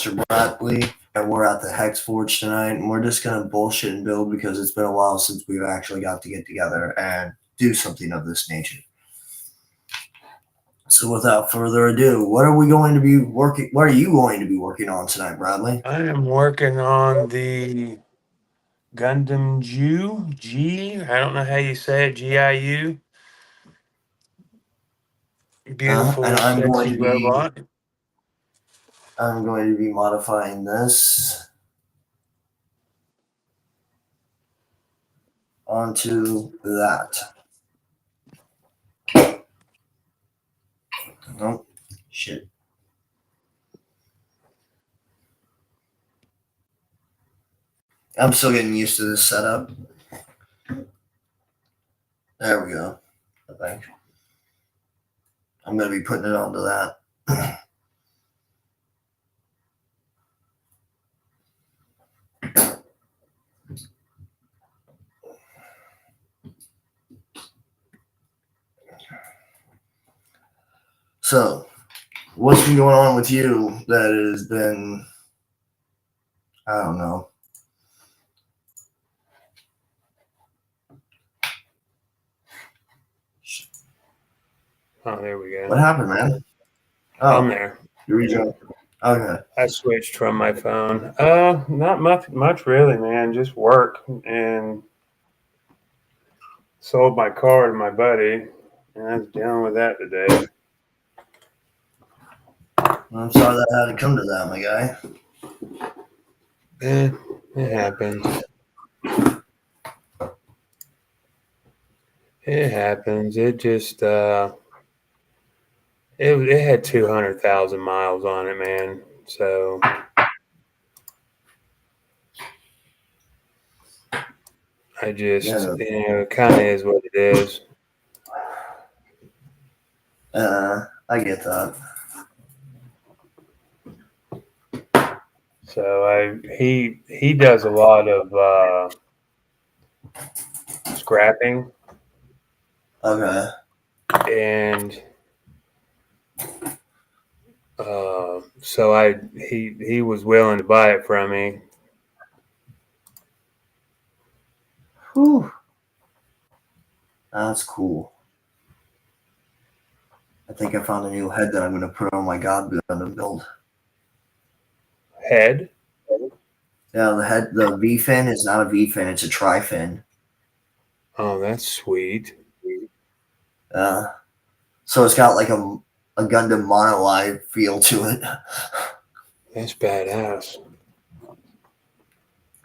Mr. Bradley, and we're at the Hex Forge tonight, and we're just gonna bullshit and build because it's been a while since we've actually got to get together and do something of this nature. So without further ado, what are you going to be working on tonight, Bradley? I am working on the Gundam G. I don't know how you say it. GIU. Beautiful, and sexy robot. I'm going to be modifying this onto that. Oh, shit. I'm still getting used to this setup. There we go. I think I'm going to be putting it onto that. So, what's been going on with you that has been, I don't know. Oh, there we go. What happened, man? Oh, I'm there. You rejoined. Okay. I switched from my phone. Not much really, man. Just work and sold my car to my buddy, and I was dealing with that today. I'm sorry that had to come to that, my guy. It happens. It happens. It just it had 200,000 miles on it, man. So I just it kind of is what it is. I get that. So he does a lot of scrapping. Okay. And so he was willing to buy it from me. Whew. That's cool. I think I found a new head that I'm going to put on my God Gundam build. Head? Yeah, the V fin is not a V fin; it's a tri fin. Oh, that's sweet. So it's got like a Gundam mono eye feel to it. That's badass.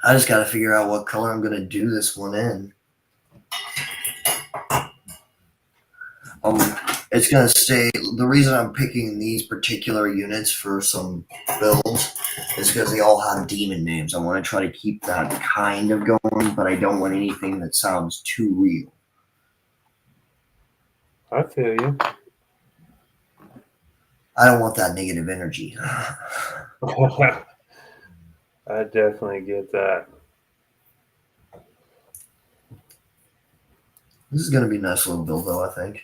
I just got to figure out what color I'm going to do this one in. It's going to stay. The reason I'm picking these particular units for some builds is because they all have demon names. I want to try to keep that kind of going, but I don't want anything that sounds too real. I feel you. I don't want that negative energy. I definitely get that. This is going to be a nice little build, though, I think.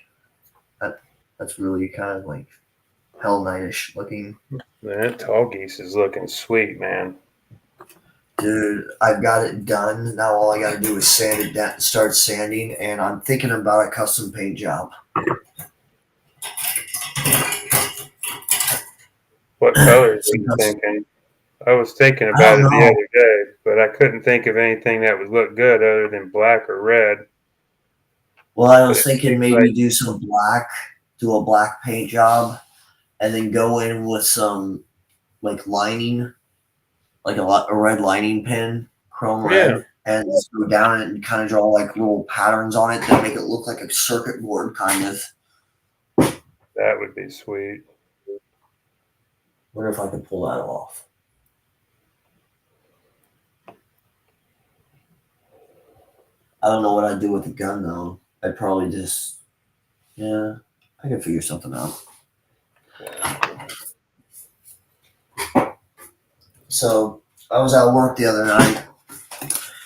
That's really kind of like Hell Knight-ish looking. That Tall Geese is looking sweet, man. Dude, I've got it done. Now all I got to do is sand it down, start sanding, and I'm thinking about a custom paint job. What colors are you thinking? I was thinking about it the other day, but I couldn't think of anything that would look good other than black or red. Well, I was thinking maybe do some black, do a black paint job, and then go in with some like lining, like a red lining pin, chrome red, and just go down it and kind of draw like little patterns on it that make it look like a circuit board, kind of. That would be sweet. Wonder if I can pull that off. I don't know what I'd do with the gun though. I'd probably just, I can figure something out. So I was at work the other night.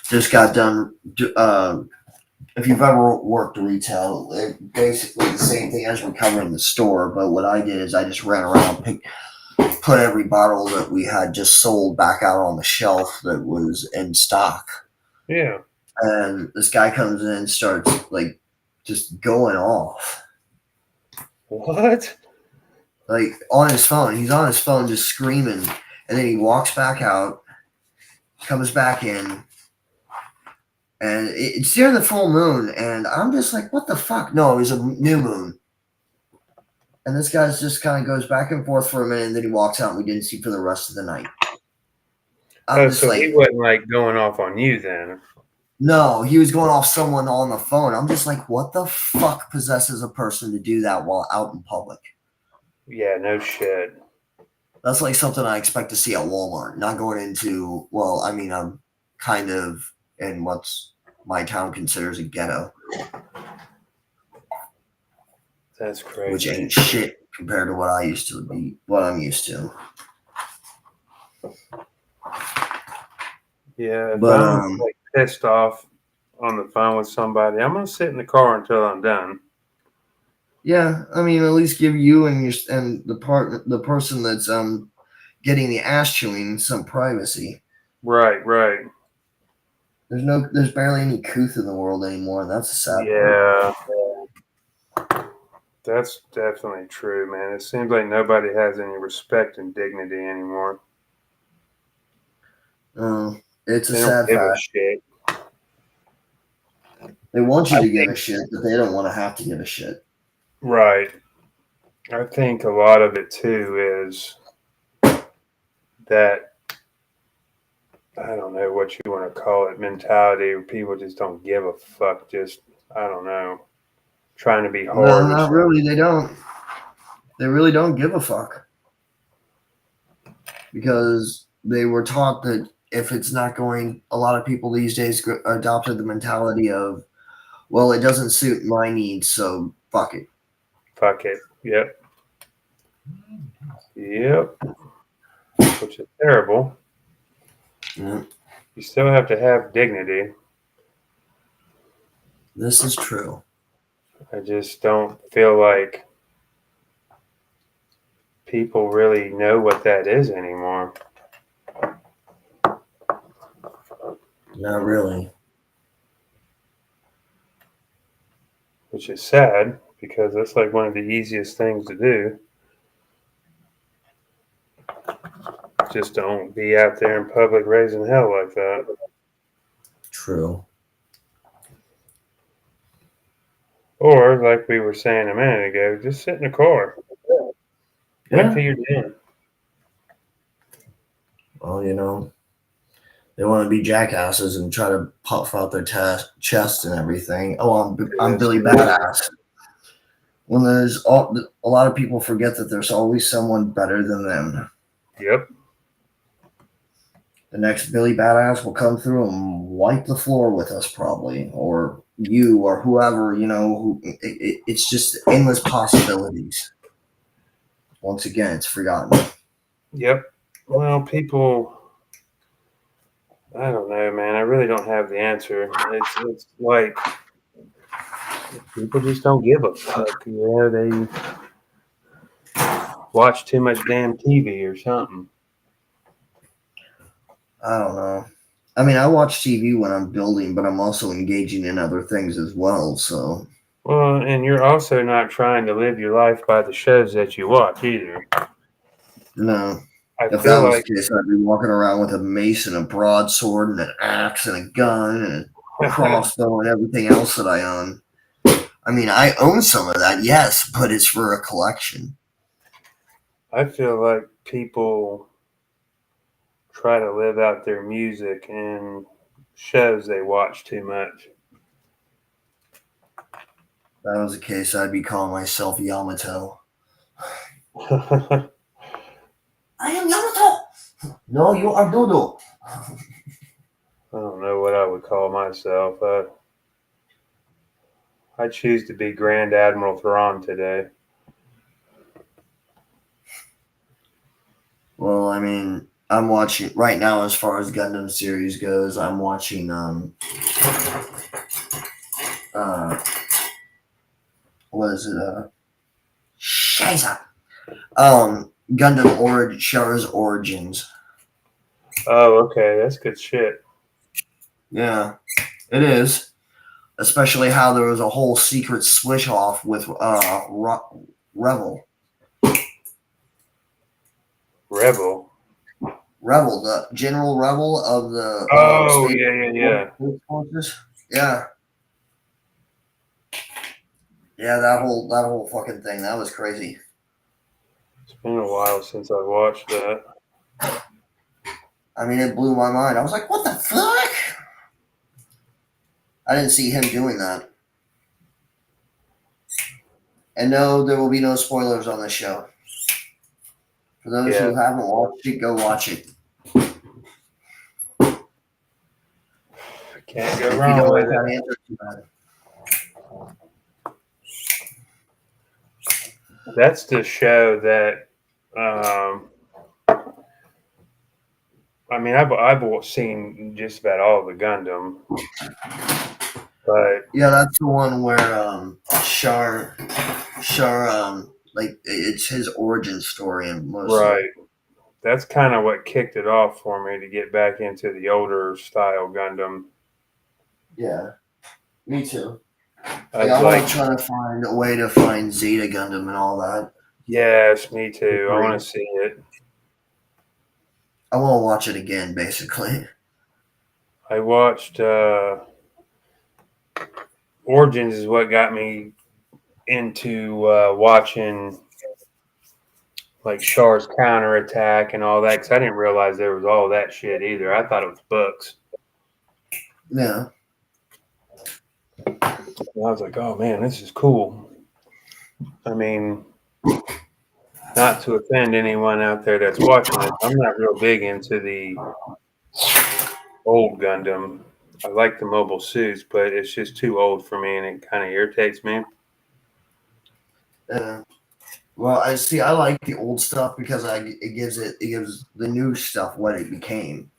Just got done. If you've ever worked retail, it's basically the same thing as we're covering the store. But what I did is I just ran around, put every bottle that we had just sold back out on the shelf that was in stock. Yeah. And this guy comes in and starts like just going off. What? Like on his phone. He's on his phone just screaming. And then he walks back out, comes back in, and it's during the full moon. And I'm just like, what the fuck? No, it was a new moon. And this guy's just kind of goes back and forth for a minute, and then he walks out, and we didn't see for the rest of the night. So he wasn't like going off on you then. No, he was going off someone on the phone. I'm just like, what the fuck possesses a person to do that while out in public? Yeah, no shit. That's like something I expect to see at Walmart. Not going into, well, I mean, I'm kind of in what's my town considers a ghetto. That's crazy. Which ain't shit compared to what I used to be, what I'm used to. Yeah, if I'm like pissed off on the phone with somebody, I'm gonna sit in the car until I'm done. Yeah, I mean, at least give you and the person that's getting the ass chewing some privacy. Right. There's barely any couth in the world anymore, and that's a sad part. That's definitely true, man. It seems like nobody has any respect and dignity anymore. It's a sad fact. They want you to give a shit, but they don't want to have to give a shit. Right. I think a lot of it too is that, I don't know what you want to call it, mentality where people just don't give a fuck. Just, I don't know, trying to be hard. No, not really. They don't. They really don't give a fuck. Because they were taught that if it's not going, a lot of people these days adopted the mentality of, well, it doesn't suit my needs, so fuck it. Fuck it. Yep. Which is terrible. Yeah. You still have to have dignity. This is true. I just don't feel like people really know what that is anymore. Not really. Which is sad, because that's like one of the easiest things to do. Just don't be out there in public raising hell like that. True. Or, like we were saying a minute ago, just sit in the car. Wait till you're done. Well, you know, they want to be jackasses and try to puff out their chest and everything. Oh, I'm Billy Badass. When there's a lot of people forget that there's always someone better than them. Yep. The next Billy Badass will come through and wipe the floor with us, probably, or you, or whoever. You know, it's just endless possibilities. Once again, it's forgotten. Yep. Well, people, I don't know, man. I really don't have the answer. It's like people just don't give a fuck. You know, they watch too much damn TV or something. I don't know. I mean, I watch TV when I'm building, but I'm also engaging in other things as well. So. Well, and you're also not trying to live your life by the shows that you watch either. No. If that was the case, I'd be walking around with a mace and a broadsword and an axe and a gun and a crossbow and everything else that I own. I mean, I own some of that, yes, but it's for a collection. I feel like people try to live out their music and shows they watch too much. If that was the case, I'd be calling myself Yamato. I am Yamato! No, you are Dodo. I don't know what I would call myself. I choose to be Grand Admiral Thrawn today. Well, I mean, I'm watching right now as far as Gundam series goes. I'm watching what is it? Shiza. Gundam Char's Origins. Oh, okay, that's good shit. Yeah, it is. Especially how there was a whole secret switch off with Revel. Rebel. Revel, the General Revel of the Oh, Space yeah. Forces. Yeah. Yeah, that whole fucking thing. That was crazy. It's been a while since I watched that. I mean, it blew my mind. I was like, what the fuck? I didn't see him doing that. And no, there will be no spoilers on this show. For those Yeah, who haven't watched it, go watch it. can't go If you wrong don't with like it. that answer, too bad. That's the show that. I mean, I've seen just about all the Gundam, but Yeah, that's the one where Char, like it's his origin story and mostly. right, that's kind of what kicked it off for me to get back into the older style Gundam. Yeah, me too. I Like, I like, want to try to find a way to find Zeta Gundam and all that. yes, me too. I want to see it. I want to watch it again, basically. I watched Origins is what got me into watching like Char's counterattack and all that because I didn't realize there was all that shit either. I thought it was books. Yeah. And I was like, oh man, this is cool. I mean, not to offend anyone out there that's watching this, I'm not real big into the old Gundam. I like the mobile suits, but it's just too old for me and it kind of irritates me. Well, I see. I like the old stuff because it gives the new stuff what it became.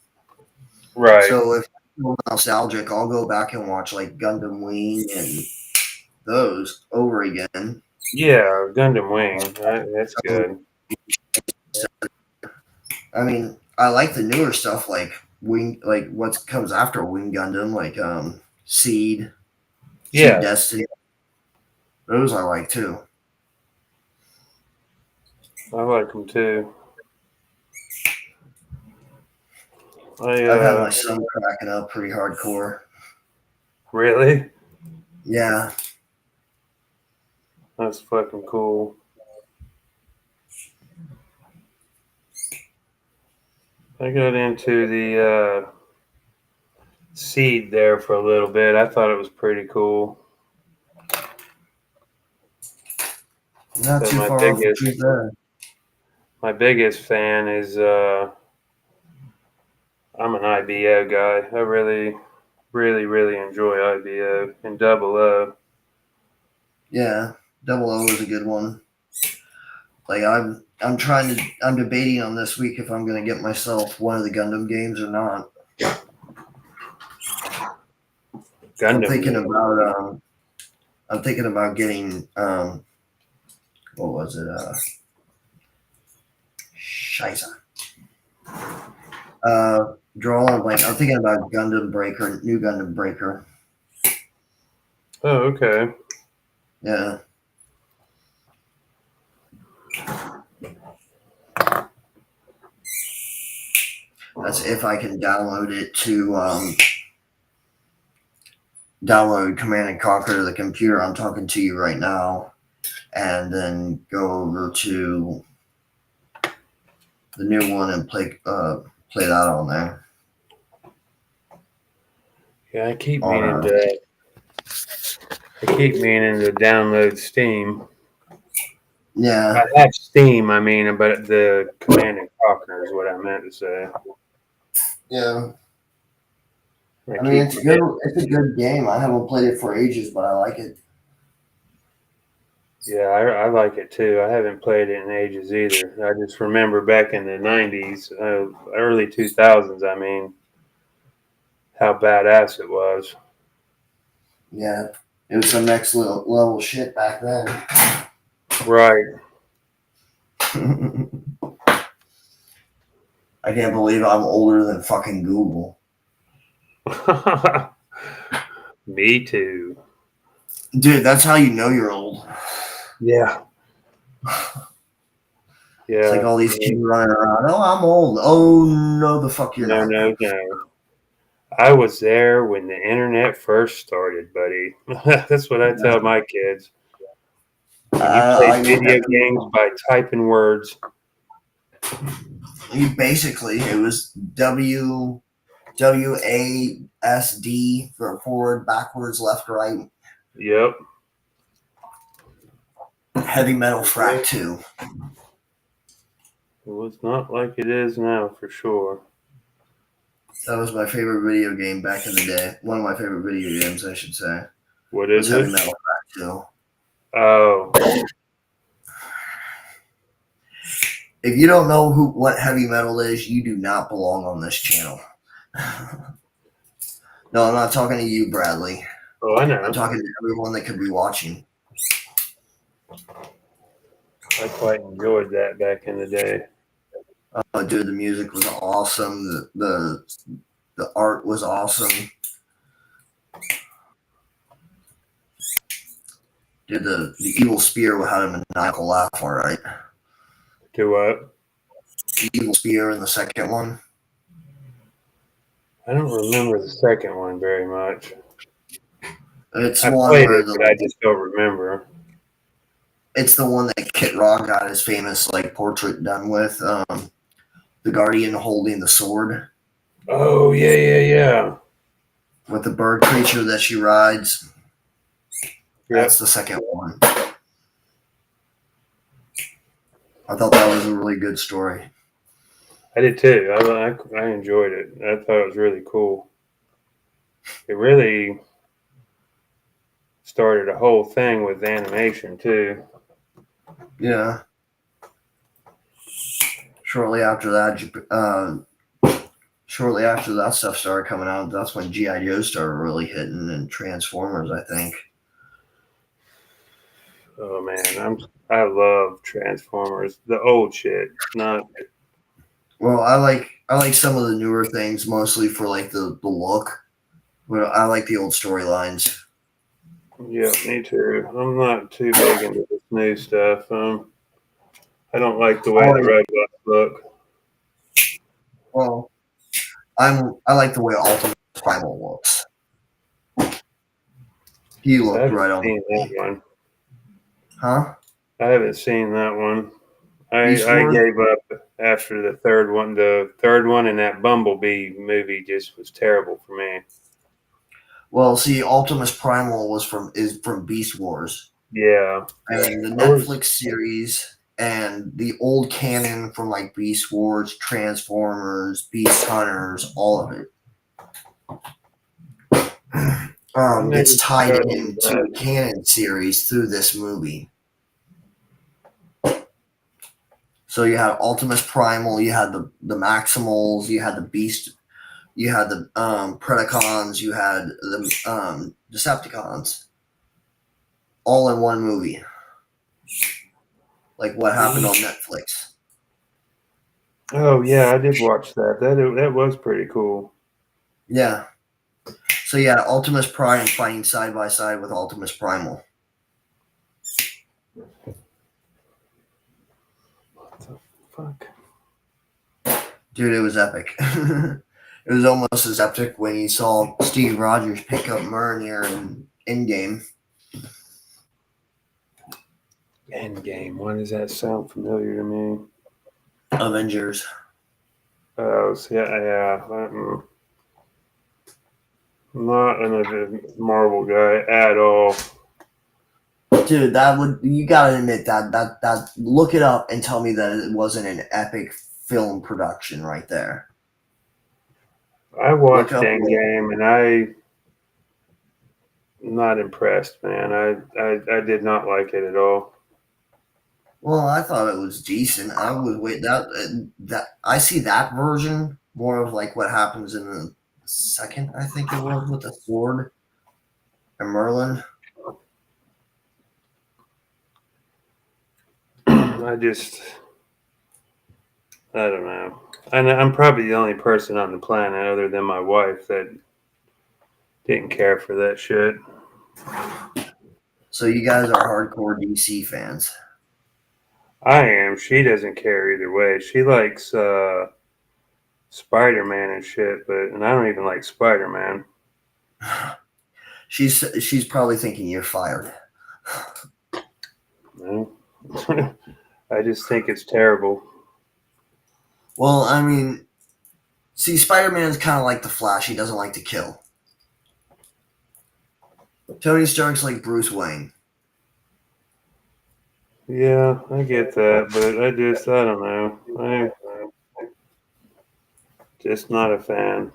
Right. So if I'm nostalgic, I'll go back and watch like Gundam Wing and those over again. Yeah, Gundam Wing. That's good. I mean, I like the newer stuff like Wing, like what comes after Wing Gundam, like Seed, Seed Yeah, Destiny. Those I like too. I like them too. I I've had my son cracking up pretty hardcore. really? Yeah, That's fucking cool. I got into the Seed there for a little bit. I thought it was pretty cool. not But too far off the truth there. my biggest fan is I'm an IBO guy. I really enjoy IBO and Double O. Yeah, Double O is a good one. Like I'm debating on this week if I'm gonna get myself one of the Gundam games or not. I'm Gundam. thinking about getting what was it? Scheisse. Draw a blank. I'm thinking about Gundam Breaker, new Gundam Breaker. Oh, okay. Yeah. That's if I can download it to download Command and Conquer to the computer I'm talking to you right now, and then go over to the new one and play that on there. Yeah, I keep meaning to download Steam. Yeah. I have Steam, but the Command and Conquer is what I meant to say. Yeah. I mean, it's good. It's a good game. I haven't played it for ages, but I like it. Yeah, I like it too. I haven't played it in ages either. I just remember back in the 90s, early 2000s, how badass it was. Yeah. It was some next level shit back then. Right. I can't believe I'm older than fucking Google. Me too. Dude, that's how you know you're old. Yeah. It's like Yeah. all these kids running around. Oh, I'm old. Oh, no, the fuck you're No, not. no, no. I was there when the internet first started, buddy. That's what I tell my kids. When you play I video games by typing words. basically it was WASD for forward, backwards, left, right. Yep. Heavy metal frac 2. It was not like it is now, for sure. That was my favorite video game back in the day. One of my favorite video games, I should say, What was is Heavy it? Metal Frac 2. Oh, If you don't know what heavy metal is, you do not belong on this channel. No, I'm not talking to you, Bradley. oh, I I'm know. talking to everyone that could be watching. I quite enjoyed that back in the day. Dude, the music was awesome. The art was awesome. Dude, the evil spear had a maniacal laugh, all right. Do what? The evil spear in the second one. I don't remember the second one very much. It's I one played where it, but I just don't remember. it's the one that Kit Rock got his famous like portrait done with. The Guardian holding the sword Oh, yeah, yeah, yeah. with the bird creature that she rides. Yep. That's the second one. I thought that was a really good story. I did too. I enjoyed it. I thought it was really cool. It really started a whole thing with animation too. Yeah. Shortly after that, stuff started coming out, that's when GI Joe started really hitting, and Transformers, I think. Oh man, I love Transformers, the old shit. Not Well, I like some of the newer things mostly for like the look, but I like the old storylines. yeah, me too. I'm not too big into this new stuff. I don't like the way the robots look. Well, I like the way Optimus Primal looks. He I looked haven't right on seen that me. one. Huh? I haven't seen that one. Beast I Wars? gave up after the third one. The third one and that Bumblebee movie just was terrible for me. Well, see, Optimus Primal is from Beast Wars, Yeah, and the I was. Netflix series and the old canon from like Beast Wars, Transformers, Beast Hunters, all of it. I never Gets tied got into into that. the canon series through this movie. So you had Optimus Primal, you had the Maximals, you had the Beast, you had the Predacons, you had the Decepticons, all in one movie. Like what happened on Netflix. Oh yeah, I did watch that. That was pretty cool. Yeah. So you had Optimus Prime fighting side by side with Optimus Primal. What the fuck? Dude, it was epic. It was almost as epic when you saw Steve Rogers pick up Mjolnir in Endgame. Endgame. Why does that sound familiar to me? Avengers. Oh, so yeah. I'm not a Marvel guy at all. Dude, you gotta admit that look it up and tell me that it wasn't an epic film production right there. I Look watched up. Endgame and I'm not impressed, man. I did not like it at all. Well, I thought it was decent. I would wait that I see that version more of like what happens in the second. I think it was with the sword and Merlin. I just I don't know. I'm probably the only person on the planet other than my wife that didn't care for that shit. So you guys are hardcore DC fans. I am. She doesn't care either way. She likes Spider-Man and shit, and I don't even like Spider-Man. She's probably thinking you're fired. No. I just think it's terrible. Well, I mean, see, Spider-Man's kind of like the Flash. He doesn't like to kill. Tony Stark's like Bruce Wayne. Yeah, I get that, but I don't know. I'm just not a fan.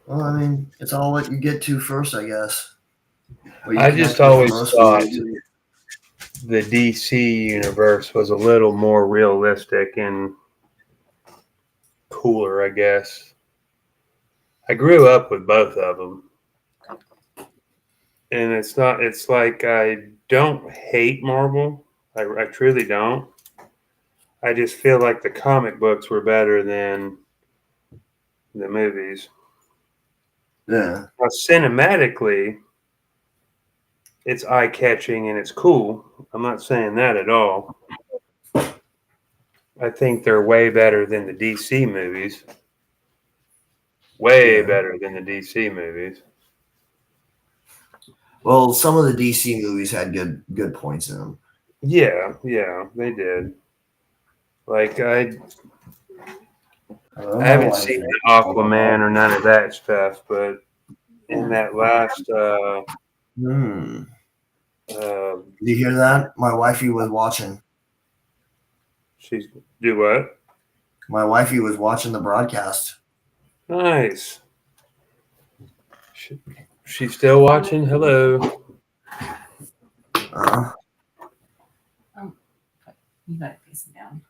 Well, I mean, it's all what you get to first, I guess. What you I just connect with the always most. thought the DC universe was a little more realistic and cooler, I guess. I grew up with both of them, and it's like I don't hate Marvel. I truly don't. I just feel like the comic books were better than the movies. Yeah. Now, cinematically, it's eye catching and it's cool. I'm not saying that at all. I think they're way better than the DC movies. Way Yeah. better than the DC movies. Well, some of the DC movies had good points in them. Yeah, they did. Like Oh, I my haven't wife. seen Aquaman or none of that stuff, but in that last Hmm. uh, Did you hear that? My wifey was watching. she's do what? My wifey was watching the broadcast. Nice. She's still watching. Hello. Uh, You got it facing down.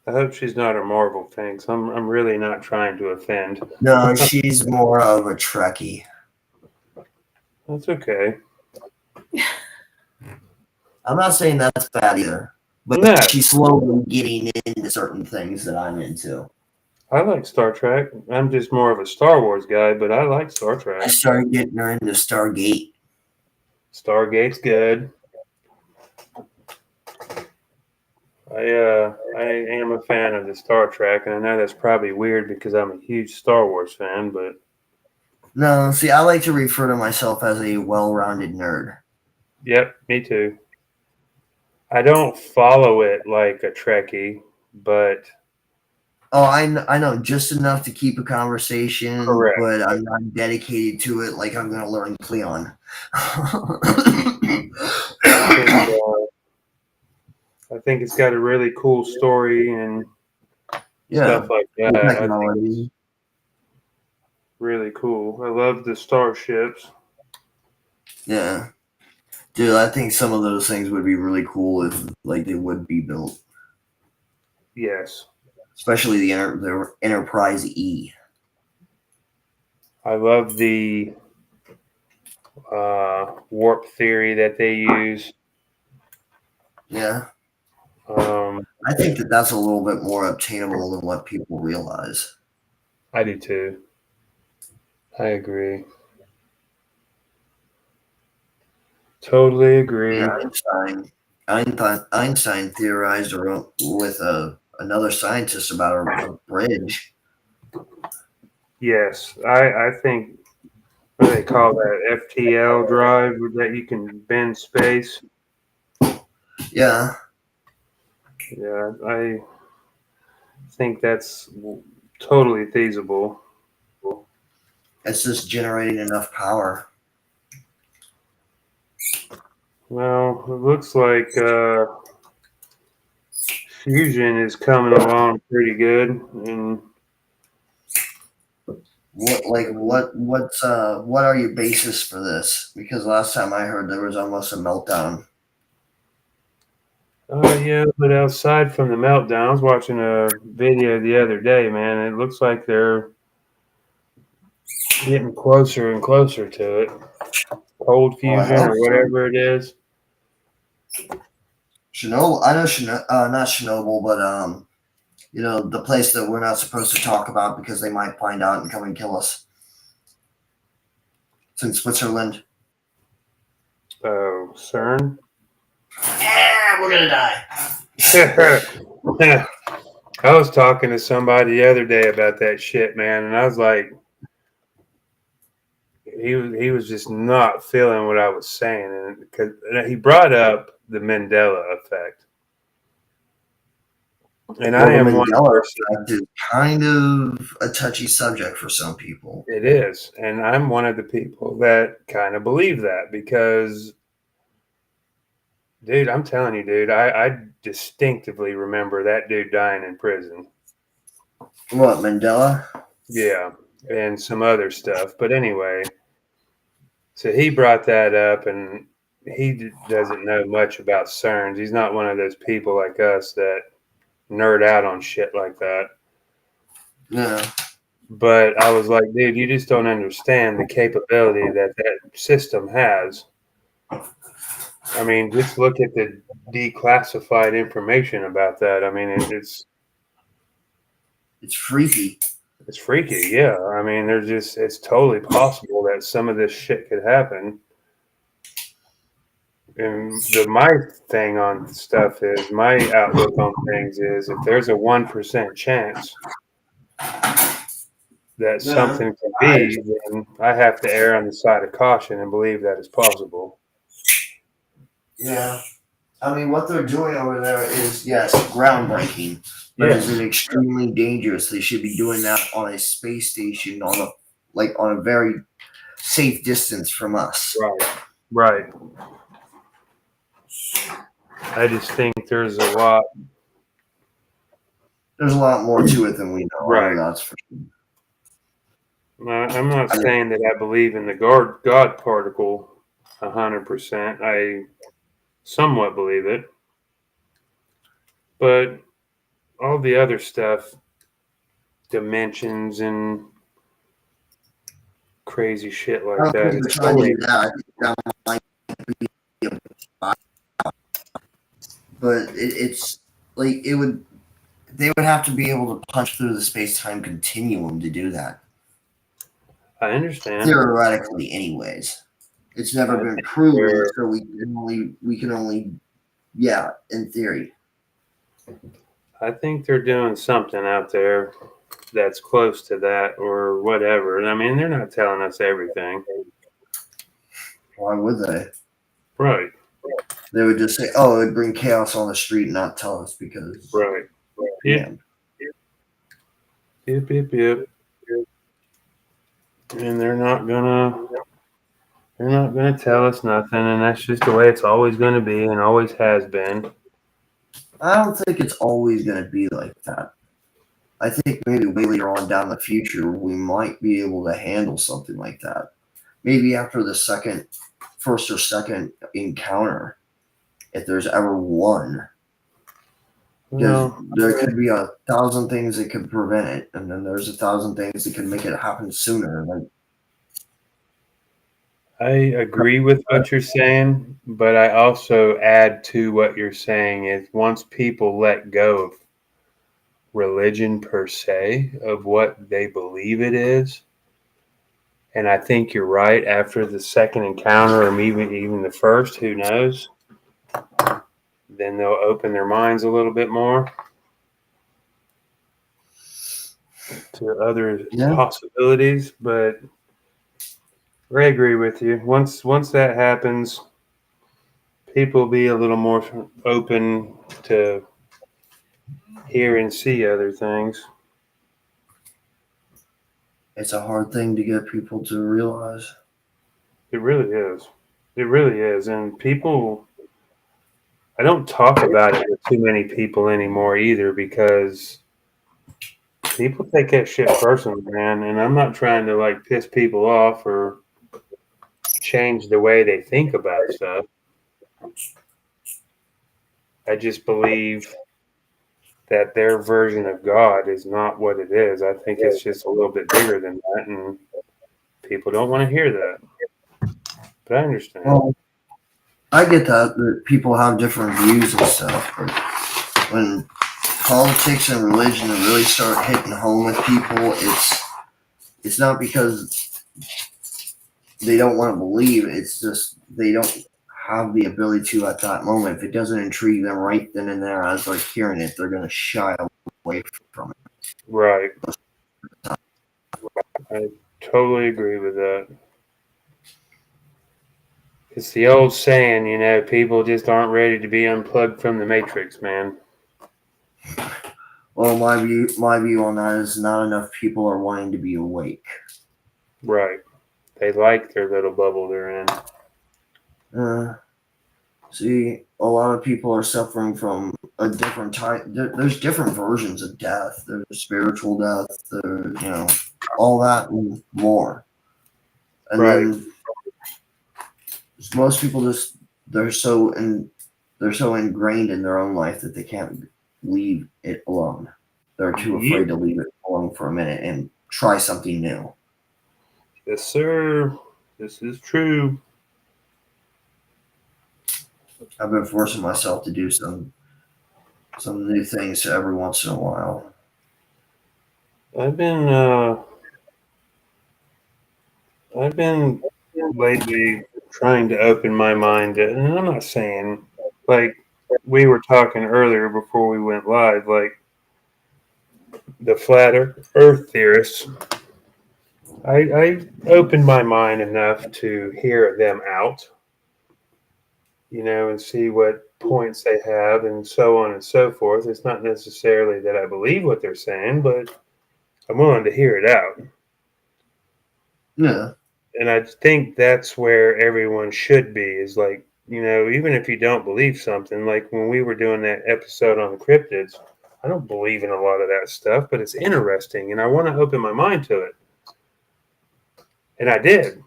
I hope she's not a Marvel fan. 'Cause I'm really not trying to offend. no, she's more of a Trekkie. That's okay. I'm not saying that's bad either, but No, she's slowly getting into certain things that I'm into. I like Star Trek. I'm just more of a Star Wars guy, but I like Star I Trek. started getting her into Stargate. Stargate's good. I am a fan of the Star Trek, and I know that's probably weird because I'm a huge Star Wars fan, but No, see, I like to refer to myself as a well-rounded nerd. yep, me too. I don't follow it like a Trekkie, but Oh, I know just enough to keep a conversation, correct. but I'm not dedicated to it like I'm going to learn Cleon. I think it's got a really cool story and Yeah, stuff like the that. I think technology. really cool. I love the starships. Yeah. Dude, I think some of those things would be really cool if like they would be built. Yes. Especially the Enterprise E. I love the warp theory that they use. Yeah. Um, I think that that's a little bit more obtainable than what people realize. I do too. I agree. Totally agree. Einstein theorized with another scientist about a bridge. Yes, I think what do they call that FTL drive that you can bend space. Yeah. Yeah, I think that's totally feasible. It's just generating enough power. Well, it looks like fusion is coming along pretty good, and What are your basis for this? Because last time I heard there was almost a meltdown. yeah. But aside from the meltdown, I was watching a video the other day, man. It looks like they're getting closer and closer to it. Cold Well, I fusion hope or so. whatever it is. Chernobyl. I know not Chernobyl, but the place that we're not supposed to talk about because they might find out and come and kill us. It's in Switzerland. Oh, CERN. Yeah, we're gonna die. I was talking to somebody the other day about that shit, man, and I was like, he was just not feeling what I was saying, and because he brought up the Mandela effect, and Well, I am the one Mandela person. effect is kind of a touchy subject for some people. It is, and I'm one of the people that kind of believe that because, dude, I'm telling you, dude, I distinctively remember that dude dying in prison. What, Mandela? Yeah, and some other stuff. But anyway, so he brought that up, and he doesn't know much about CERNs. He's not one of those people like us that nerd out on shit like that. Yeah. But I was like, dude, you just don't understand the capability that system has. I mean, just look at the declassified information about that. I mean, it's freaky. It's freaky, yeah. I mean, it's totally possible that some of this shit could happen. And my thing on stuff is, my outlook on things is, if there's a 1% chance that something can be, then I have to err on the side of caution and believe that it's possible. Yeah. I mean, what they're doing over there is, yes, groundbreaking, but is it extremely dangerous? They should be doing that on a space station on a very safe distance from us. Right. I just think there's a lot. There's a lot more to it than we know. Right. That's for sure. I'm not saying that I believe in the God particle 100%. I somewhat believe it. But all the other stuff, dimensions and crazy shit like that. I think that might be but it's like they would have to be able to punch through the space-time continuum to do that. I understand. Theoretically, anyways. It's never been proven, so we can only in theory. I think they're doing something out there that's close to that or whatever. I mean, they're not telling us everything. Why would they? Right. They would just say, "Oh, it'd bring chaos on the street," and not tell us because. Right. Yeah. Yep. And they're not gonna tell us nothing, and that's just the way it's always gonna be and always has been. I don't think it's always gonna be like that. I think maybe way later on down the future we might be able to handle something like that. Maybe after the first or second encounter, if there's ever one. Because there could be 1,000 things that could prevent it, and then there's 1,000 things that can make it happen sooner. I agree with what you're saying, but I also add to what you're saying is, once people let go of religion per se, of what they believe it is, and I think you're right, after the second encounter or even the first, who knows, then they'll open their minds a little bit more to other possibilities. But I agree with you. Once that happens, people will be a little more open to hear and see other things. It's a hard thing to get people to realize. It really is. It really is. And people, I don't talk about it with too many people anymore either, because people take that shit personally, man. And I'm not trying to piss people off or change the way they think about stuff. I just believe that their version of God is not what it is. I think it's just a little bit bigger than that, and people don't want to hear that. But I understand. Well, I get that people have different views and stuff, but when politics and religion really start hitting home with people, it's not because they don't want to believe. It's just they don't have the ability to at that moment. If it doesn't intrigue them right then and there as they're hearing it, they're going to shy away from it. Right. I totally agree with that. It's the old saying, you know, people just aren't ready to be unplugged from the matrix, man. Well, my view on that is not enough people are wanting to be awake. Right. They like their little bubble they're in. See, a lot of people are suffering from a different type. There's different versions of death. There's spiritual death. There's all that and more. And Right. then most people they're so ingrained in their own life that they can't leave it alone. They're too afraid to leave it alone for a minute and try something new. Yes, sir. This is true. I've been forcing myself to do some new things every once in a while. I've been lately trying to open my mind, and I'm not saying, like we were talking earlier before we went live, like the flat Earth theorists. I opened my mind enough to hear them out, and see what points they have, and so on and so forth. It's not necessarily that I believe what they're saying, but I'm willing to hear it out. Yeah. And I think that's where everyone should be, is like, even if you don't believe something, like when we were doing that episode on the cryptids, I don't believe in a lot of that stuff, but it's interesting and I want to open my mind to it. And I did.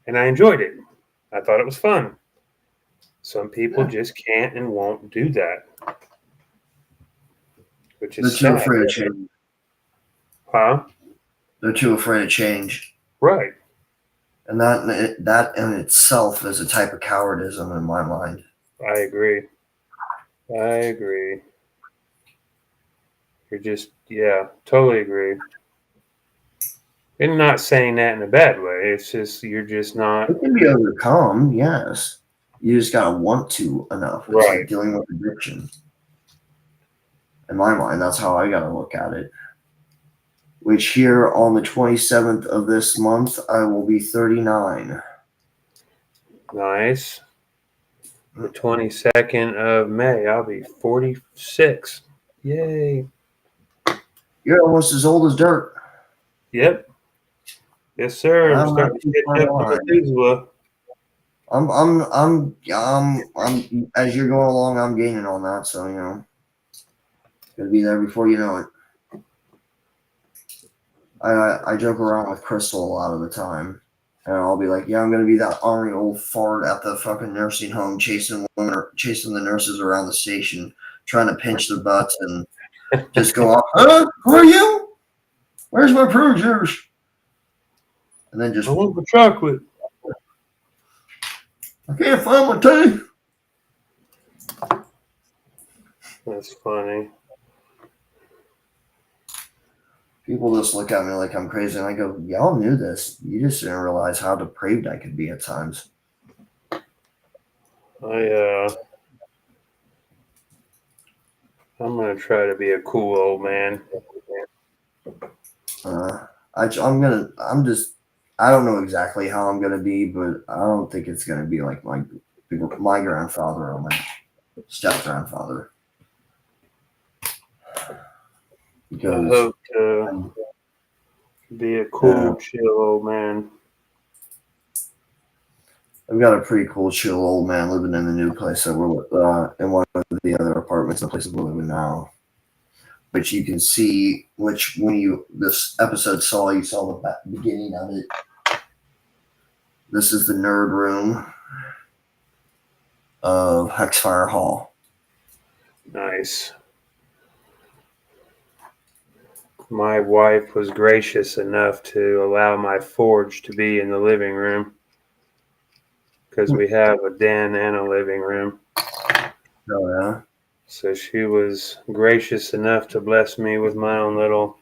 And I enjoyed it. I thought it was fun. Some people just can't and won't do that. Which is They're too sad. afraid of change. Huh? They're too afraid of change. Right. And that in itself is a type of cowardice in my mind. I agree. You're just, totally agree. And not saying that in a bad way. It's just, you're just not. It can be overcome, yes. You just gotta want to enough. It's like dealing with addiction. In my mind, that's how I gotta look at it. Which here on the 27th of this month, I will be 39. Nice. The 22nd of May, I'll be 46. Yay. You're almost as old as dirt. Yep. Yes, sir. I'm starting to get up to Methuselah. I'm as you're going along, I'm gaining on that, so gonna be there before you know it. I joke around with Crystal a lot of the time, and I'll be like, "Yeah, I'm gonna be that ornery old fart at the fucking nursing home, chasing the nurses around the station, trying to pinch their butts and just go off. Huh? Who are you? Where's my prune juice?" And then just I want the chocolate. I can't find my teeth. That's funny. People just look at me like I'm crazy, and I go, "Y'all knew this. You just didn't realize how depraved I could be at times." I'm gonna try to be a cool old man. I don't know exactly how I'm gonna be, but I don't think it's gonna be like my grandfather or my step grandfather. I hope to be a cool, chill old man. I've got a pretty cool, chill old man living in the new place that we're in one of the other apartments, the place we're living now. Which you can see, when this episode you saw the beginning of it. This is the nerd room of Hexfire Hall. Nice. My wife was gracious enough to allow my forge to be in the living room, because we have a den and a living room. Oh yeah. So she was gracious enough to bless me with my own little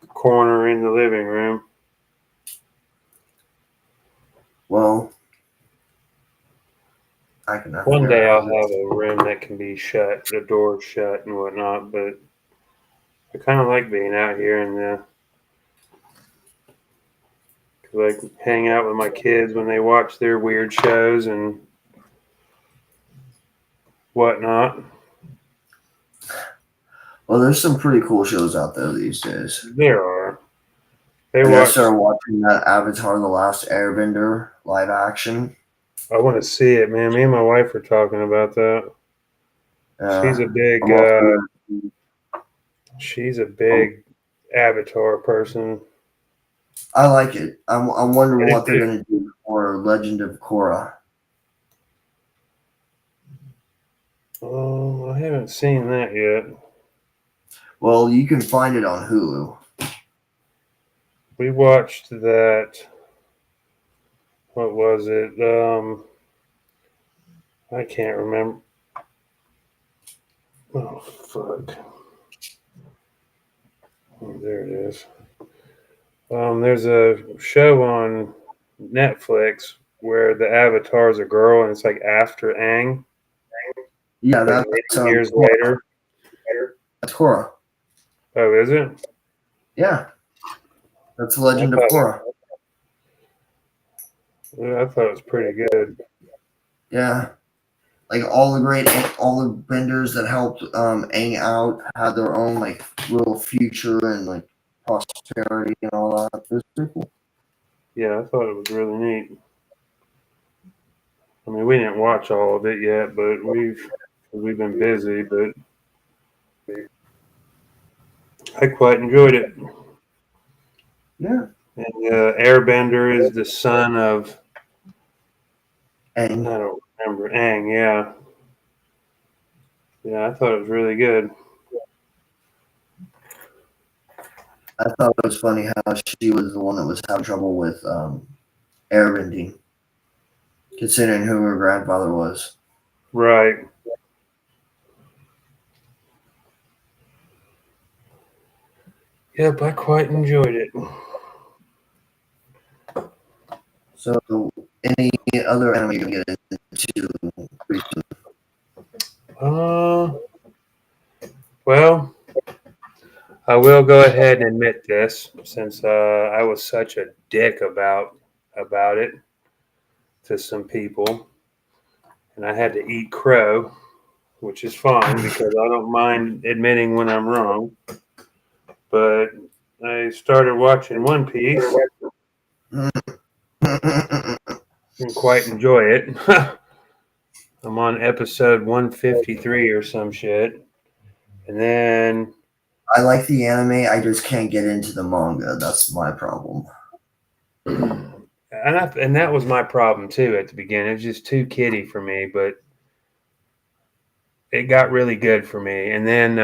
corner in the living room. Well, I can. One day I'll have a room that can be shut, the door shut and whatnot, but I kind of like being out here and like hang out with my kids when they watch their weird shows and whatnot. Well, there's some pretty cool shows out there these days. There are. They I watch. started watching that Avatar: The Last Airbender live action. I want to see it, man. Me and my wife were talking about that. She's a big. I'm also- She's a big Avatar person. I like it. I'm wondering And what they're going to do for Legend of Korra. Oh, I haven't seen that yet. Well, you can find it on Hulu. We watched that. What was it? I can't remember. Oh, fuck. Oh, there it is. There's a show on Netflix where the Avatar's a girl and it's like after Aang, Yeah, like that's years Korra. later. That's Korra. Oh, is it? Yeah, that's the Legend of Korra. Yeah, I thought it was pretty good. Yeah, like all the benders that helped Aang out had their own like little future and like prosperity and all that. It was pretty cool. Yeah, I thought it was really neat. I mean, we didn't watch all of it yet, but we've been busy, but I quite enjoyed it. Yeah, And Airbender is the son of, I Aang. don't remember, Aang, yeah. Yeah, I thought it was really good. I thought it was funny how she was the one that was having trouble with airbending, considering who her grandfather was. Right. Yep, I quite enjoyed it. So, any other anime you can get into? Well, I will go ahead and admit this, since I was such a dick about it to some people, and I had to eat crow, which is fine because I don't mind admitting when I'm wrong. But I started watching One Piece and quite enjoy it. I'm on episode 153 or some shit. And then I like the anime. I just can't get into the manga. That's my problem. and that was my problem too at the beginning. It was just too kiddie for me, but it got really good for me. And then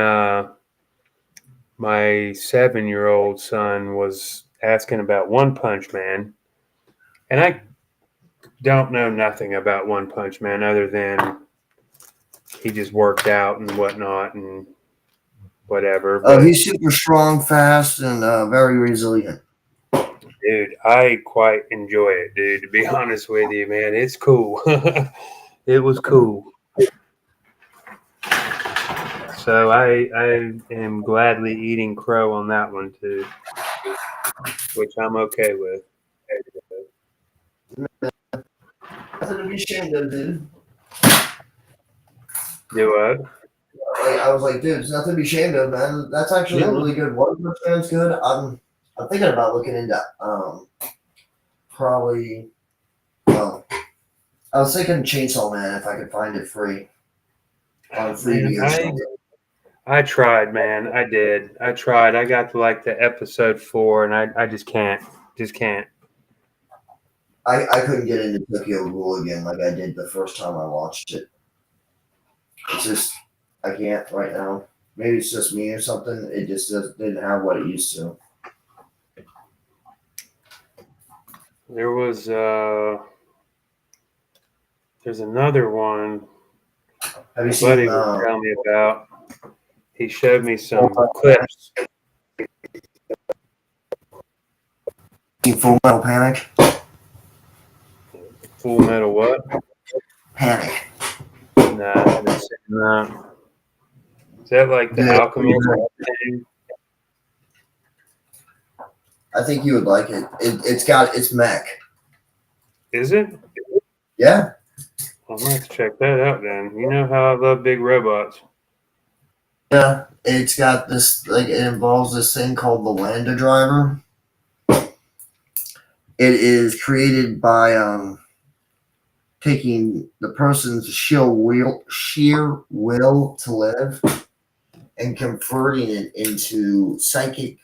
my 7-year-old son was asking about One Punch Man, and I don't know nothing about One Punch Man other than he just worked out and whatnot and whatever. Oh, But he's super strong, fast, and very resilient. dude, I quite enjoy it, dude. To be honest with you, man, it's cool. It was cool. So I am gladly eating crow on that one too, which I'm okay with. Nothing to be ashamed of, dude. Do what? Like, I was like, dude, it's nothing to be ashamed of, man. That's actually a really good one. Punch Man's good. I'm thinking about looking into probably. Well, I was thinking Chainsaw Man if I could find it free on Freevee or something. I tried, man. I did. I tried. I got to like the episode 4, and I just can't. Just can't. I couldn't get into Tokyo Ghoul again like I did the first time I watched it. It's just I can't right now. Maybe it's just me or something. It just didn't have what it used to. There was There's another one Have you my buddy seen was telling me about. He showed me some clips. Full Metal Panic? Full Metal what? Panic. Nah, I haven't seen that. Is that like the Yeah. Alchemist thing? I think you would like it. It's mech. Is it? Yeah. I'm gonna have to check that out then. You know how I love big robots. Yeah. It's got this it involves this thing called the Lambda driver. It is created by taking the person's sheer will to live and converting it into psychic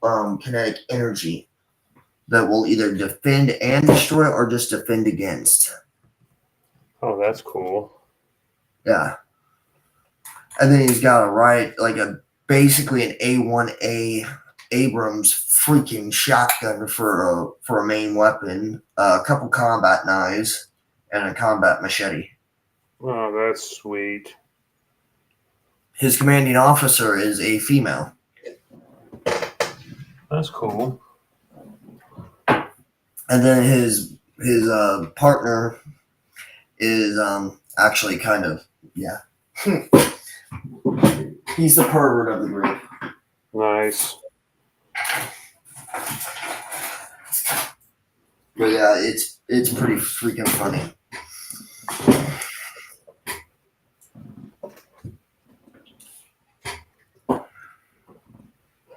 kinetic energy that will either defend and destroy or just defend against. Oh, that's cool. Yeah. And then he's got basically an A1A Abrams freaking shotgun for a main weapon, a couple combat knives, and a combat machete. Oh, that's sweet. His commanding officer is a female. That's cool. And then his partner is actually kind of he's the pervert of the group. Nice. But yeah, it's pretty freaking funny.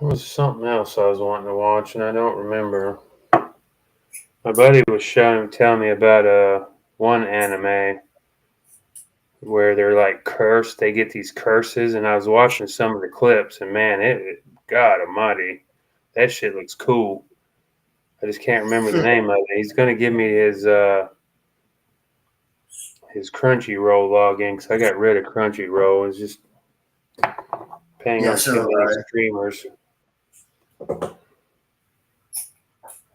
There was something else I was wanting to watch, and I don't remember. My buddy was telling me about one anime where they're like cursed. They get these curses, and I was watching some of the clips, and man, God Almighty, that shit looks cool. I just can't remember the name of it. He's gonna give me his Crunchyroll login because I got rid of Crunchyroll. It's just paying on too many streamers. I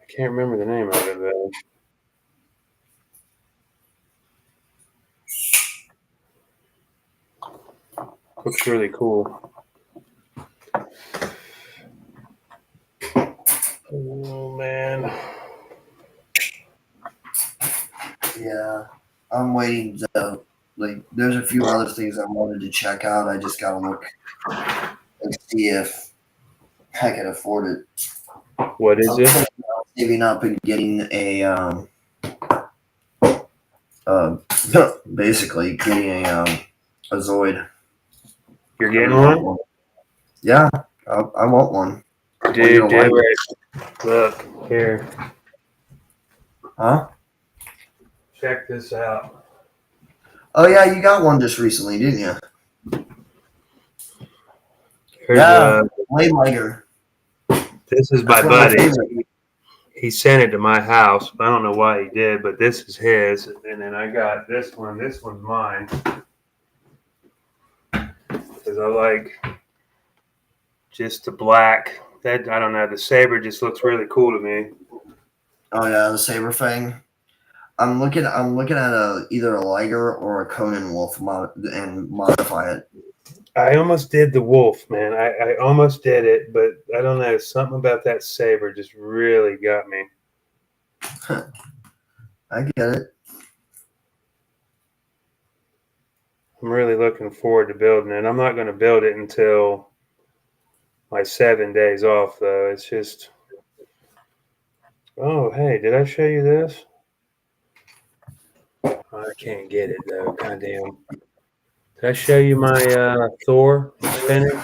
can't remember the name of it though. Looks really cool. Oh man. Yeah, I'm waiting to there's a few other things I wanted to check out. I just gotta look and see if I can afford it. What is it? Saving up and getting a basically getting a Zoid. You're getting one? Yeah, I want one. Dude, do it. Look, here. Huh? Check this out. Oh yeah, you got one just recently, didn't you? Here's way later. This is my buddy. He sent it to my house. I don't know why he did, but this is his. And then I got this one. This one's mine. Because I like just the black. That I don't know. The saber just looks really cool to me. Oh yeah, the saber thing. I'm looking at either a Liger or a Conan Wolf and modify it. I almost did the wolf, man. I almost did it, but I don't know. Something about that saber just really got me. I get it. I'm really looking forward to building it. I'm not going to build it until my 7 days off, though. It's just... Oh, hey, did I show you this? Oh, I can't get it, though. Goddamn. Did I show you my Thor finish?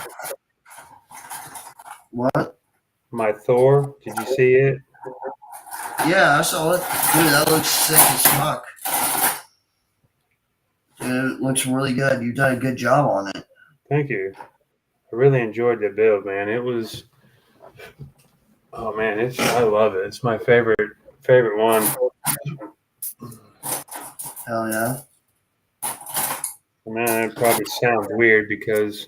What? My Thor? Did you see it? Yeah, I saw it. Dude, that looks sick as fuck. Dude, it looks really good. You've done a good job on it. Thank you. I really enjoyed the build, man. It was... Oh, man, I love it. It's my favorite one. Hell yeah. Man, it probably sounds weird because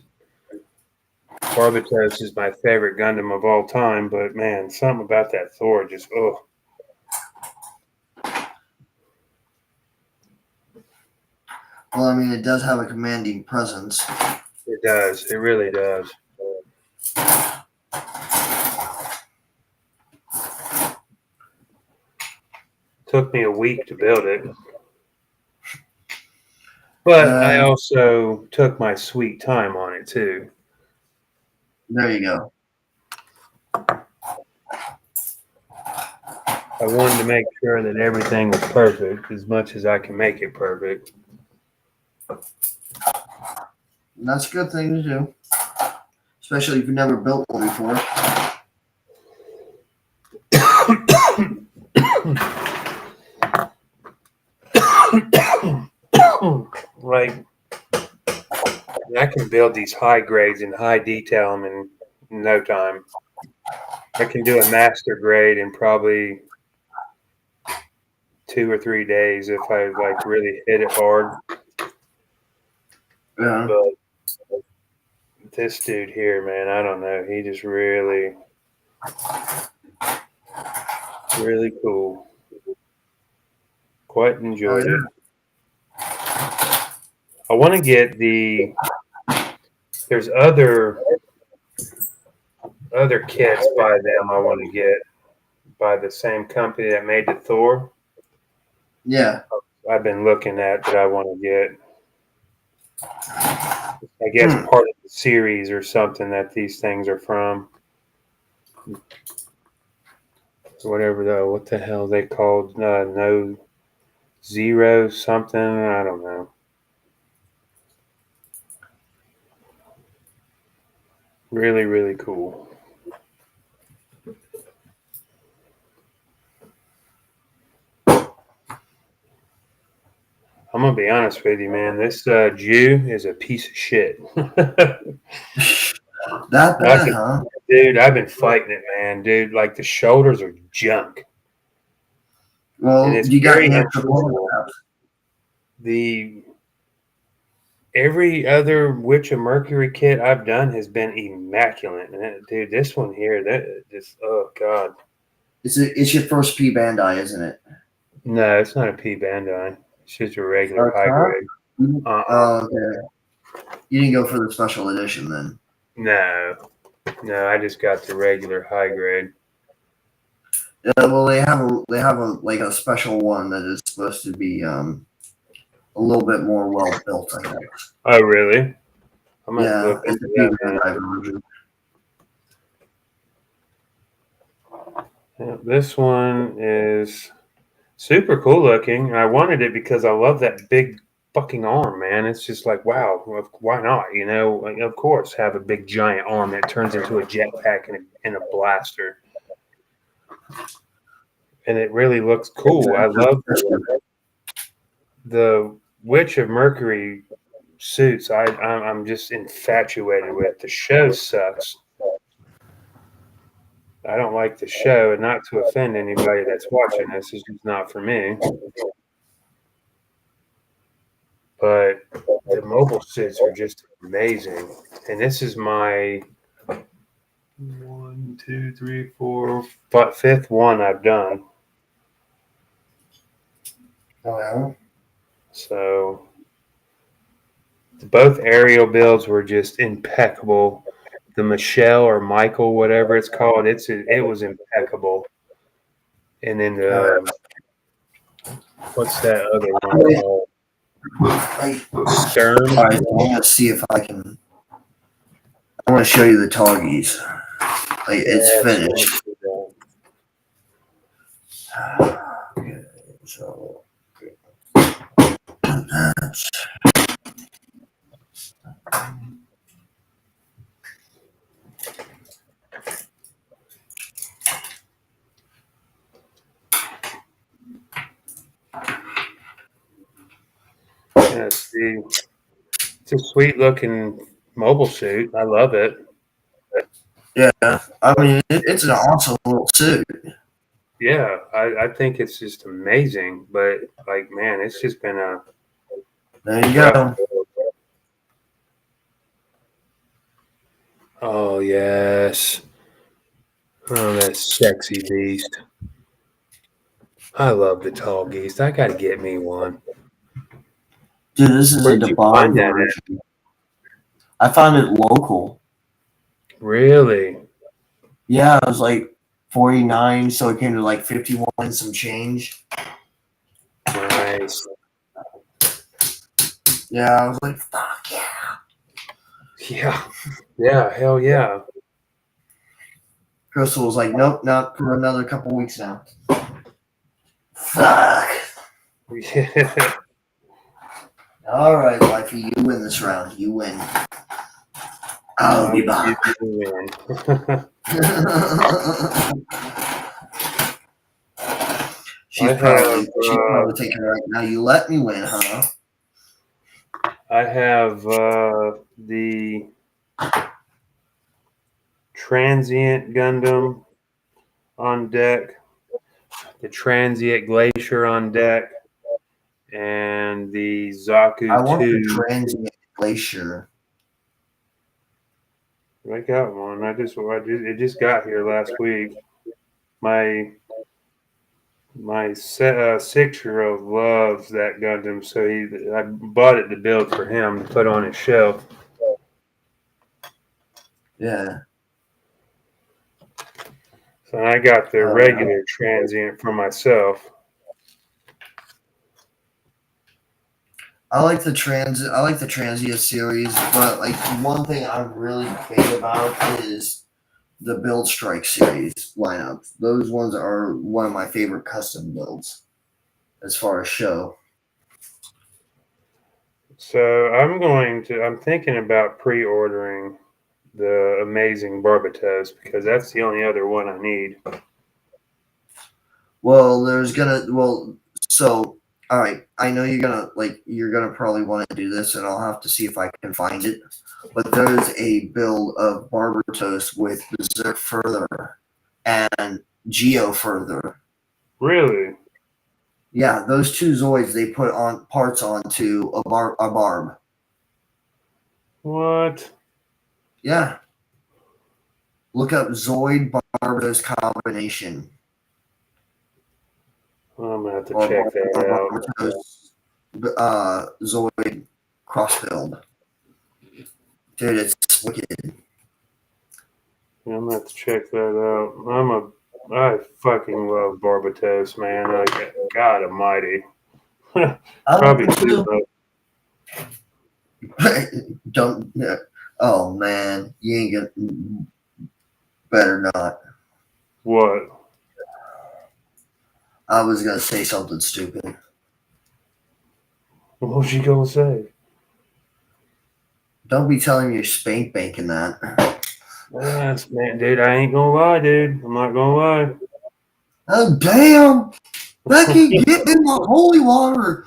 Barbatos is my favorite Gundam of all time, but man, something about that Thor just Well, I mean, it does have a commanding presence. It does. It really does. Took me a week to build it. But I also took my sweet time on it too. There you go. I wanted to make sure that everything was perfect as much as I can make it perfect. And that's a good thing to do. Especially if you've never built one before. Like, I can build these high grades and high detail them in no time. I can do a master grade in probably 2 or 3 days if I like really hit it hard. Yeah. But this dude here, man, I don't know. He just really, really cool. Quite enjoyed it. I want to get there's other kits by them I want to get by the same company that made the Thor. Yeah. I've been looking at that I want to get. I guess part of the series or something that these things are from. Whatever what the hell they called, no zero something, I don't know. Really, really cool. I'm gonna be honest with you, man. This Jew is a piece of shit. That bad, huh? Dude, I've been fighting it, man. Dude, like the shoulders are junk. Well, it's you got very any extra uncomfortable. caps? Every other Witch of Mercury kit I've done has been immaculate. And dude, this one here, oh god. It's your first P Bandai, isn't it? No, it's not a P Bandai. It's just a regular high grade. Oh, okay. You didn't go for the special edition then. No, I just got the regular high grade. Yeah, well, they have a special one that is supposed to be a little bit more well built, I guess. Oh, really? I'm gonna Yeah, look it's into the P that. Bandai version. Yeah, this one is super cool looking. I wanted it because I love that big fucking arm, man. It's just like, wow, why not? You know, like, of course, have a big giant arm that turns into a jetpack and a blaster. And it really looks cool. I love the Witch of Mercury suits. I'm just infatuated with. The show sucks. I don't like the show, and not to offend anybody that's watching this, it's just not for me. But the mobile suits are just amazing. And this is my 1, 2, 3, 4, fifth one I've done. Oh, yeah? So both aerial builds were just impeccable. The Michelle or Michael, whatever it's called, it was impeccable. And then what's that other one called? Stern. All right, I'm gonna see if I can. I want to show you the Toggies. It's finished. Okay, so that's. Yeah, see, it's a sweet looking mobile suit. I love it. Yeah, I mean it's an awesome little suit. Yeah, I think it's just amazing. But like, man, it's just been a. There you go. Oh yes. Oh, that sexy beast. I love the tall geese. I got to get me one. Dude, this is Where'd a you Debon find that at? version. I found it local. Really? Yeah, it was like 49, so it came to like 51 and some change. Nice. Yeah, I was like, fuck yeah. Yeah. Yeah. Hell yeah. Crystal was like, nope, not for another couple weeks now. Fuck. Yeah. All right, wifey, you win this round. You win. I'll be back. She's probably taking it right now. You let me win, huh? I have the Transient Gundam on deck, the Transient Glacier on deck, and the Zaku I want 2. the Transient Glacier. I got one. It just got here last week. My 6-year-old loves that Gundam, so I bought it to build for him to put on his shelf. Yeah. So I got the regular Transient for myself. I like the Transient series, but like one thing I'm really big about is the Build Strike series lineup. Those ones are one of my favorite custom builds as far as show. So I'm thinking about pre-ordering the Amazing Barbatos because that's the only other one I need. Well, so all right. I know you're gonna probably want to do this, and I'll have to see if I can find it. But there's a build of Barbatos with Berserk Further and Geo Further. Really? Yeah, those two Zoids they put on parts onto a barb. What? Yeah. Look up Zoid Barbatos combination. I'm gonna have to check that out. Zoid cross build. Dude, it's wicked. Yeah, I'm gonna have to check that out. I fucking love Barbatos, man. Like, God Almighty. Probably too much. Don't. Oh man, you ain't gonna. Better not. What? I was gonna say something stupid. What was you gonna say? Don't be telling me you're spank banking that. Yes, man, dude. I ain't gonna lie, dude. I'm not gonna lie. Oh damn, Becky, get in the holy water.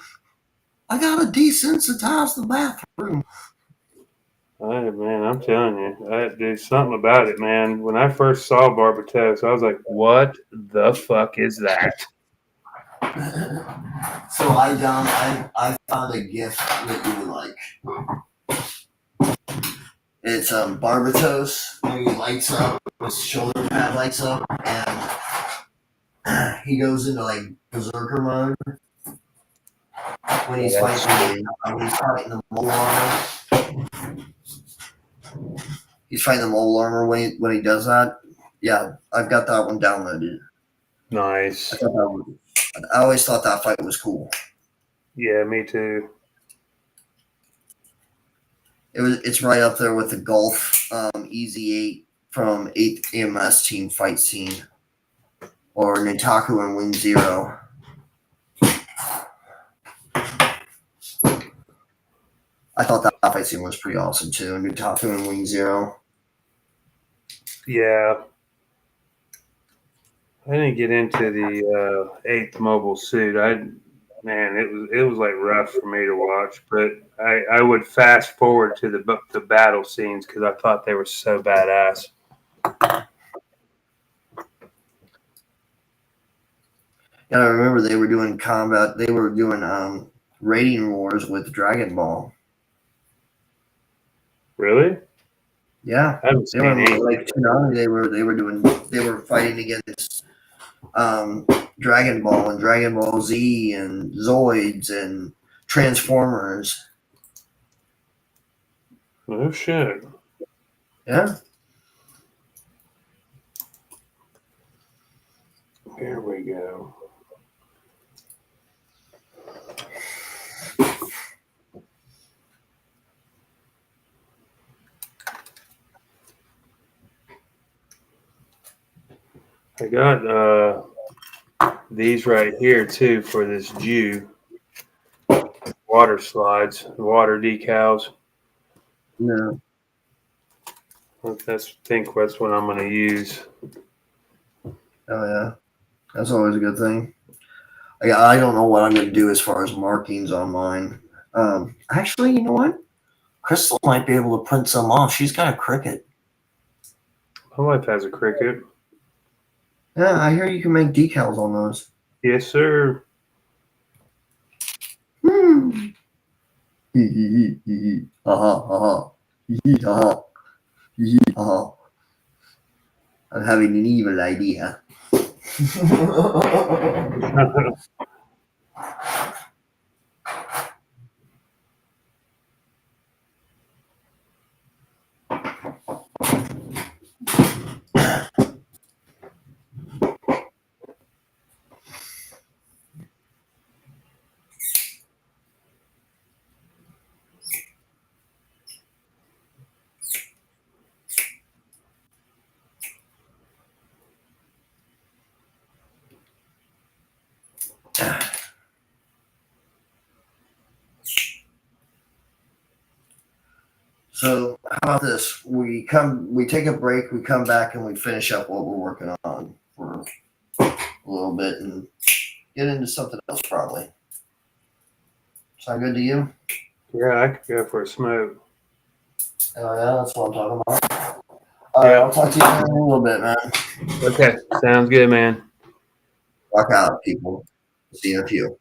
I gotta desensitize the bathroom. Hey, man, I'm telling you, there's something about it, man. When I first saw Barbatos, I was like, "What the fuck is that?" So I found a gift that you would like. It's Barbatos when he lights up, his shoulder pad lights up, and he goes into like berserker mode when he's fighting the mole armor. He's fighting the mole armor when he does that. Yeah, I've got that one downloaded. Nice. I always thought that fight was cool. Yeah, me too. It's right up there with the Gulf Easy 8 from 8th EMS team fight scene or Nitaku and Wing Zero. I thought that fight scene was pretty awesome too. Nitaku and Wing Zero. Yeah. I didn't get into the 8th mobile suit. It was like rough for me to watch, but I would fast forward to the battle scenes because I thought they were so badass. Yeah, I remember they were doing combat. They were doing rating wars with Dragon Ball. Really? Yeah, I haven't seen any. Like Toonami. They were fighting against Dragon Ball and Dragon Ball Z and Zoids and Transformers. Oh shit. Yeah. Here we go. I got these right here too for this Jew. Water slides, water decals. No. I think that's what I'm gonna use. Oh yeah. That's always a good thing. I don't know what I'm going to do as far as markings on mine. Actually, you know what? Crystal might be able to print some off. She's got a Cricut. My wife has a Cricut. Yeah, I hear you can make decals on those. Yes, sir. Hmm. Hee hee hee hee hee. Ha ha ha ha. Hee hee ha ha. Hee hee ha ha. I'm having an evil idea. So how about this? We take a break, we come back and we finish up what we're working on for a little bit and get into something else probably. Sound good to you? Yeah, I could go for a smoke. Oh yeah, that's what I'm talking about. All right, I'll talk to you in a little bit, man. Okay, sounds good, man. Rock out, people. See you in a few.